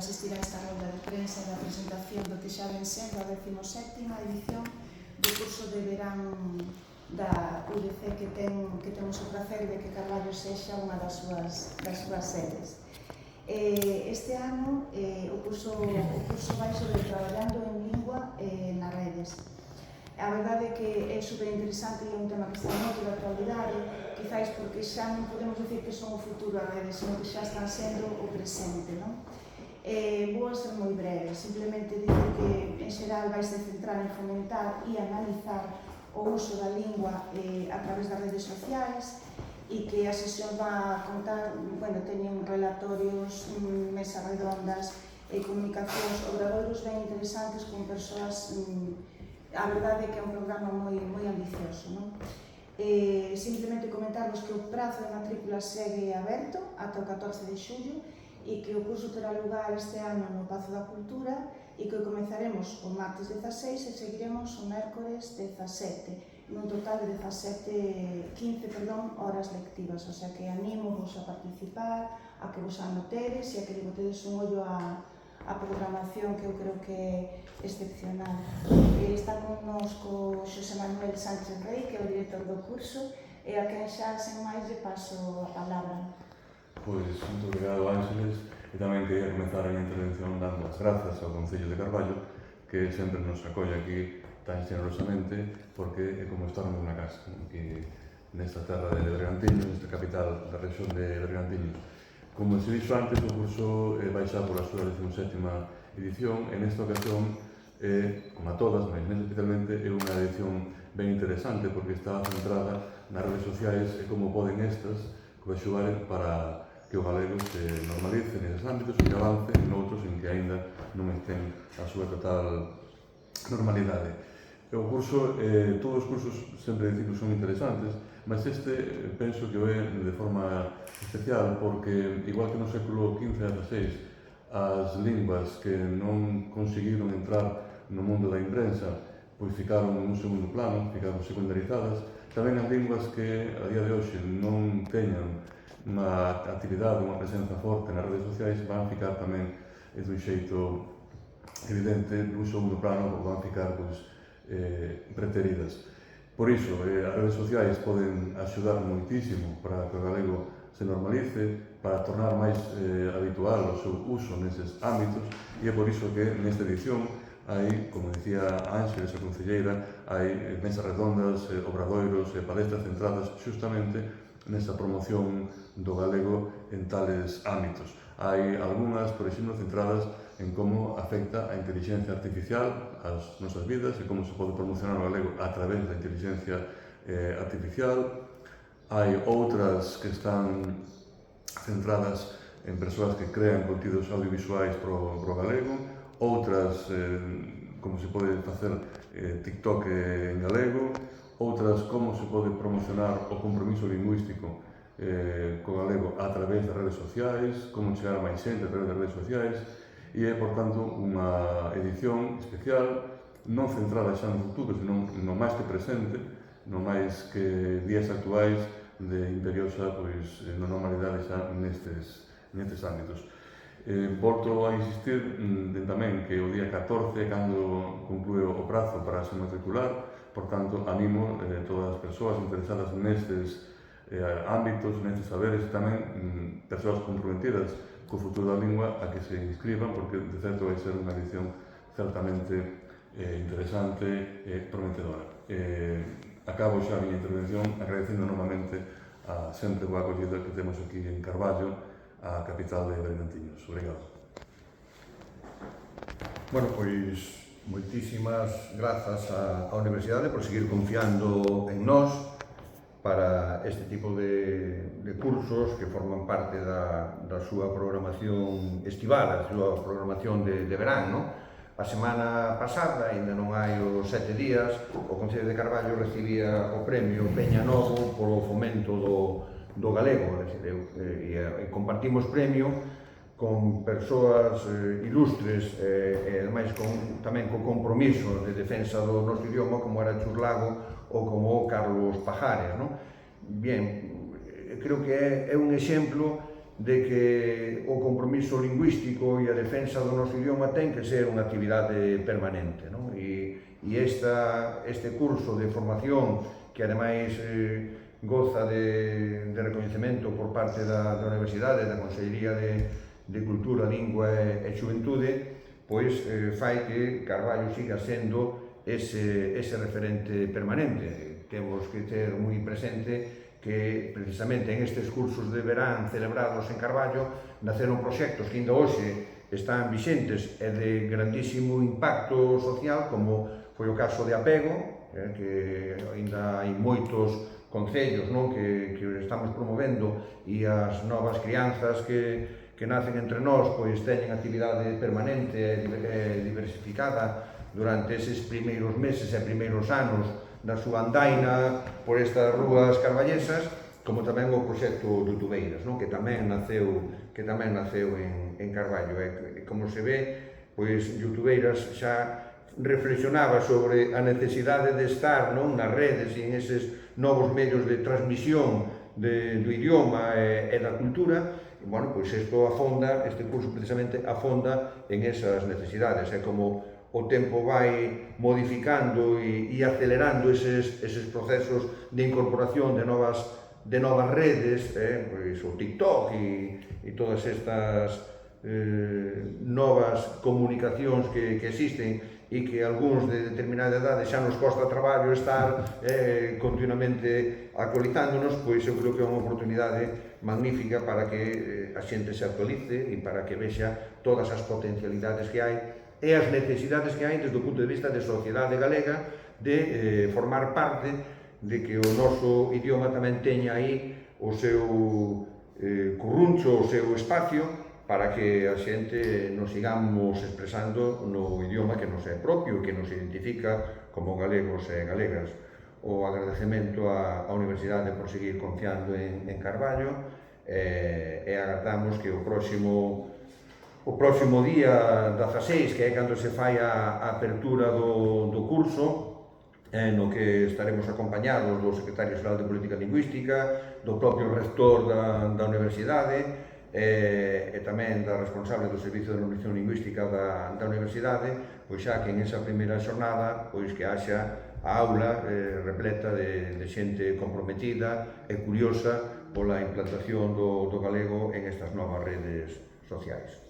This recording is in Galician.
asistir a esta rolda de prensa da presentación do que xa ven sendo a 17ª edición do curso de verán da UDC que temos o placer de que Carballo sexa unha das súas sedes. Este ano o curso vai sobre traballando en lingua nas redes. A verdade é que é superinteresante e é un tema que está moito de actualidade, quizáis porque xa non podemos dicir que son o futuro as redes, senón que xa están sendo o presente, non? Vou a ser moi breve, simplemente dicir que en xeral vais a centrar en fomentar e analizar o uso da lingua a través das redes sociais e que a sesión va a contar, teñen relatorios, mesas redondas, comunicacións, obradoiros ben interesantes con persoas. A verdade é que é un programa moi ambicioso, non? Simplemente comentarvos que o prazo de matrícula segue aberto ata o 14 de xullo e que o curso terá lugar este ano no Pazo da Cultura e que comezaremos o martes 16 e seguiremos o mércores 17, nun total de 15 horas lectivas, o sea que animo-vos a participar, a que vos anotedes e a que lle botedes un ollo a programación que eu creo que é excepcional. Está connosco Xosé Manuel Sánchez Rey, que é o director do curso, e a quen xa, sen máis, lle paso a palabra. Pois, muito obrigado, Ángeles, e tamén quería comenzar a minha intervención dando as grazas ao Concello de Carballo, que sempre nos acolle aquí tan generosamente, porque é como estar nunha casa, que nesta terra de Bergantiños, nesta capital da región de Bergantiños. Como se dixo antes, o curso vai xa por a súa 17ª edición, e nesta ocasión, como a todas, mas nesta especialmente, é unha edición ben interesante, porque está centrada nas redes sociais e como poden estas coaxugar para que o galego se normalice neses ámbitos e que avance noutros en que aínda non estén a súa total normalidade. O curso, todos os cursos sempre dicir que son interesantes, mas este penso que o é de forma especial porque, igual que no século XV e XVI, as linguas que non conseguiron entrar no mundo da imprensa pois ficaron en un segundo plano, ficaron secundarizadas, tamén as linguas que a día de hoxe non teñan unha actividade, unha presenza forte nas redes sociais van ficar tamén dun xeito evidente nun segundo plano ou van ficar preteridas. Por iso, as redes sociais poden axudar moitísimo para que o galego se normalice, para tornar máis habitual o seu uso neses ámbitos, e é por iso que nesta edición hai, como dicía Ángeles, a concelleira, hai mesas redondas, obradoiros e palestras centradas xustamente nesa promoción do galego en tales ámbitos. Hai algunhas, por exemplo, centradas en como afecta a inteligencia artificial ás nosas vidas e como se pode promocionar o galego a través da inteligencia artificial. Hai outras que están centradas en persoas que crean contidos audiovisuais pro galego, outras como se pode facer TikTok en galego, outras como se pode promocionar o compromiso lingüístico co galego a través das redes sociais, como chegar a máis xente a través das redes sociais, e é, por tanto, unha edición especial, non centrada xa no futuro, senón no máis que presente, no máis que días actuais de imperiosa normalidade xa nestes ámbitos. Volto a insistir tamén que o día 14 é cando conclúe o prazo para se matricular, por tanto, animo todas as persoas interesadas nestes ámbitos, nestes saberes, tamén persoas comprometidas co futuro da lingua a que se inscriban, porque de certo vai ser unha edición certamente interesante e prometedora. Acabo xa a miña intervención agradecendo novamente a sempre boa acollida que temos aquí en Carballo, a capital de Bergantiños. Obrigado. Bueno, pois moitísimas grazas á Universidade por seguir confiando en nós para este tipo de cursos que forman parte da súa programación estival, da súa programación de verán, non? A semana pasada, ainda non hai os 7 días, o Concello de Carballo recibía o premio Peña Novo polo fomento do galego, e compartimos premio con persoas ilustres e ademais tamén co compromiso de defensa do noso idioma, como era Churlago ou como Carlos Pajares, non? Bien, creo que é un exemplo de que o compromiso lingüístico e a defensa do noso idioma ten que ser unha actividade permanente, non? E este curso de formación que ademais goza de recoñecemento por parte da Universidade, da Consellería de Cultura, Lingua e Xuventude, pois fai que Carballo siga sendo ese referente permanente. Temos que ter moi presente que precisamente en estes cursos de verán celebrados en Carballo naceron proxectos que ainda hoxe están vixentes e de grandísimo impacto social, como foi o caso de Apego, que ainda hai moitos concellos que estamos promovendo, e as novas crianzas que nacen entre nós pois teñen actividade permanente e diversificada durante eses primeiros meses e primeiros anos da súa andaina por estas rúas carballesas, como tamén o proxecto Youtubeiras, que tamén naceu en Carballo. E como se ve, pois Youtubeiras xa reflexionaba sobre a necesidade de estar nas redes e en eses novos medios de transmisión do idioma e da cultura. E, bueno, pois este curso precisamente afonda en esas necesidades. É como o tempo vai modificando e acelerando eses procesos de incorporación de novas redes, pois o TikTok e todas estas novas comunicacións que existen e que algúns de determinada idade xa nos costa traballo estar continuamente actualizándonos, pois eu creo que é unha oportunidade magnífica para que a xente se actualice e para que vexa todas as potencialidades que hai e as necesidades que hai desde o punto de vista de sociedade galega de formar parte de que o noso idioma tamén teña aí o seu curruncho, o seu espacio, para que a xente nos sigamos expresando no idioma que nos é propio, que nos identifica como galegos e galegas. O agradecemento á Universidade por seguir confiando en Carballo e agardamos que o próximo día 16, que é cando se fai a apertura do curso, no que estaremos acompañados do Secretario Xeral de Política Lingüística, do propio rector da Universidade, e tamén da responsable do Servicio de Normalización Lingüística da Universidade, pois xa que en esa primeira xornada pois que haxa a aula repleta de xente comprometida e curiosa pola implantación do galego en estas novas redes sociais.